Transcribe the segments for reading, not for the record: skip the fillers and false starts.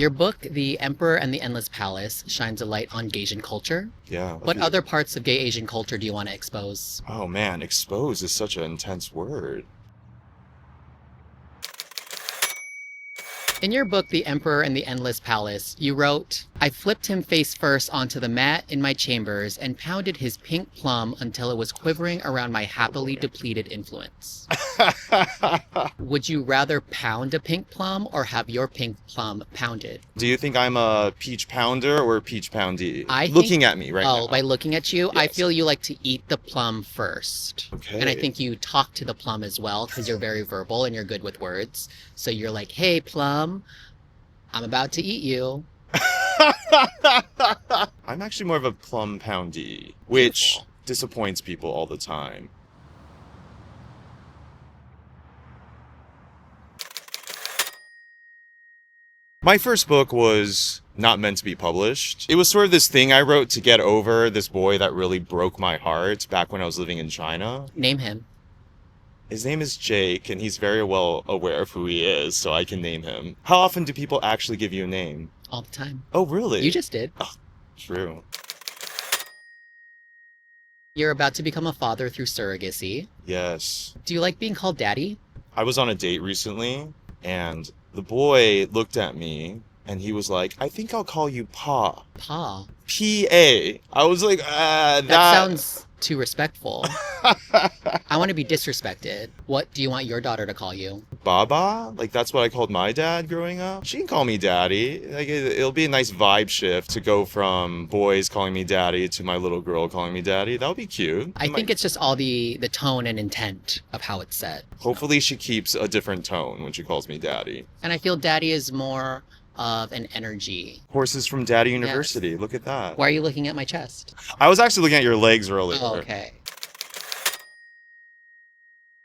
Your book, The Emperor and the Endless Palace, shines a light on Gaysian culture. Yeah. What other parts of gay Asian culture do you want to expose? Oh man, expose is such an intense word. In your book, The Emperor and the Endless Palace, you wrote, I flipped him face first onto the mat in my chambers and pounded his pink plum until it was quivering around my happily depleted influence. Would you rather pound a pink plum or have your pink plum pounded? Do you think I'm a peach pounder or a peach poundee? I think- Looking at me right now. Oh, by looking at you, I Yes. feel you like to eat the plum first. Okay. And I think you talk to the plum as well because you're very verbal and you're good with words. So you're like, hey, plum, I'm about to eat you. I'm actually more of a plum poundee, which Beautiful. disappoints people all the time. My first book was not meant to be published. It was sort of this thing I wrote to get over this boy that really broke my heart back when I was living in China. Name him. His name is Jake, and he's very well aware of who he is, so I can name him. How often do people actually give you a name? All the time. Oh, really? You just did. True. You're about to become a father through surrogacy. Yes. Do you like being called daddy? I was on a date recently, and the boy looked at me, and he was like, I think I'll call you Pa. Pa. P-A. I was like, That sounds too respectful. I want to be disrespected. What do you want your daughter to call you? Baba? Like, that's what I called my dad growing up. She can call me daddy. Like, it'll be a nice vibe shift to go from boys calling me daddy to my little girl calling me daddy. That would be cute. I think it's just all the tone and intent of how it's said. Hopefully she keeps a different tone when she calls me daddy. And I feel daddy is more of an energy. Horses from Daddy University. Look at that. Why are you looking at my chest? I was actually looking at your legs earlier. Oh, okay.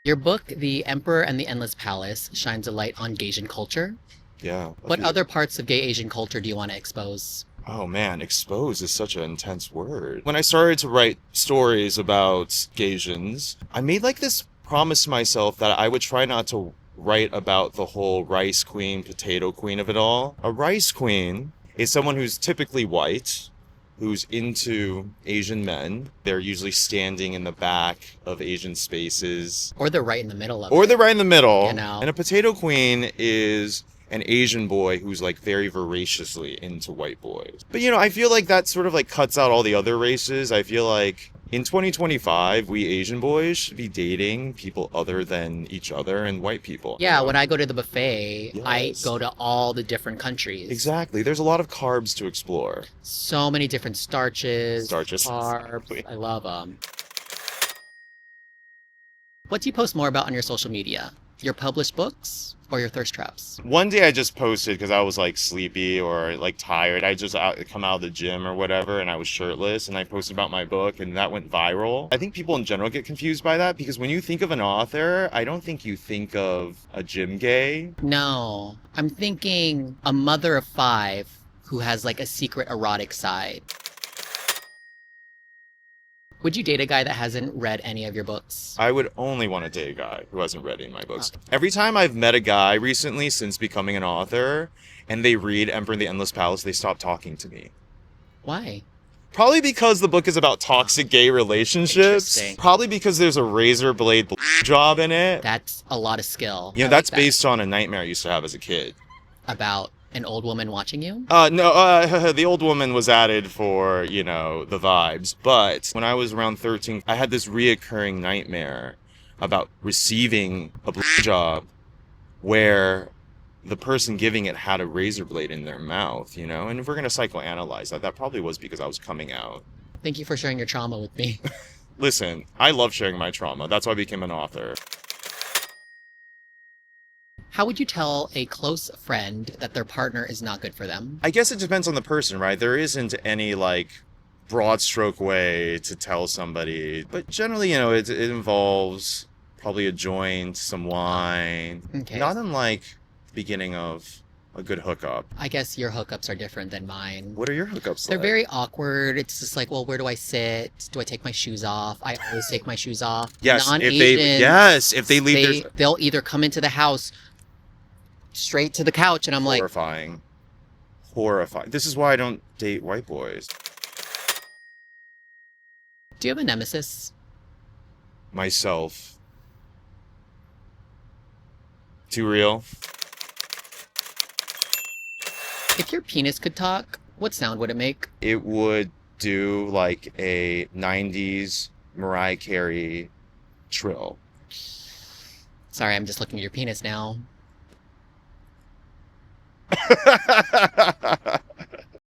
Your book, The Emperor and the Endless Palace, shines a light on Gaysian culture. Yeah. What other parts of gay Asian culture do you want to expose? Oh man, expose is such an intense word. When I started to write stories about Gaysians, I made like this promise to myself that I would try not to write about the whole rice queen, potato queen of it all. A rice queen is someone who's typically white, who's into Asian men. They're usually standing in the back of Asian spaces. Or they're right in the middle of Or it. they're right in the middle. You know. And a potato queen is an Asian boy who's like very voraciously into white boys. But you know, I feel like that sort of like cuts out all the other races. I feel like in 2025, we Asian boys should be dating people other than each other and white people. Yeah, when I go to the buffet, I Yes. go to all the different countries. Exactly. There's a lot of carbs to explore. So many different starches, Starches, carbs. exactly. I love them. What do you post more about on your social media? Your published books or your thirst traps? One day I just posted because I was like sleepy or like tired. I just come out of the gym or whatever and I was shirtless and I posted about my book and that went viral. I think people in general get confused by that because when you think of an author, I don't think you think of a gym gay. No, I'm thinking a mother of 5 who has like a secret erotic side. Would you date a guy that hasn't read any of your books? I would only want to date a guy who hasn't read any of my books. Every time I've met a guy recently since becoming an author and they read Emperor and the Endless Palace, they stop talking to me. Why? Probably because the book is about toxic gay relationships. Interesting. Probably because there's a razor blade job in it. That's a lot of skill. You know, I like that's that. based on a nightmare I used to have as a kid. About an old woman watching you? No, the old woman was added for, you know, the vibes. But when I was around 13, I had this reoccurring nightmare about receiving a job where the person giving it had a razor blade in their mouth, you know? And if we're going to psychoanalyze that, that probably was because I was coming out. Thank you for sharing your trauma with me. Listen, I love sharing my trauma. That's why I became an author. How would you tell a close friend that their partner is not good for them? I guess it depends on the person, right? There isn't any, like, broad stroke way to tell somebody. But generally, you know, it involves probably a joint, some wine. Okay. Not unlike the beginning of a good hookup. I guess your hookups are different than mine. What are your hookups They're like? very awkward. It's just like, well, where do I sit? Do I take my shoes off? I always take my shoes off. Yes, Non-Asians, if they leave they'll either come into the house straight to the couch, and I'm like, horrifying. horrifying. This is why I don't date white boys. Do you have a nemesis? Myself. Too real? If your penis could talk, what sound would it make? It would do like a 90s Mariah Carey trill. Sorry, I'm just looking at your penis now.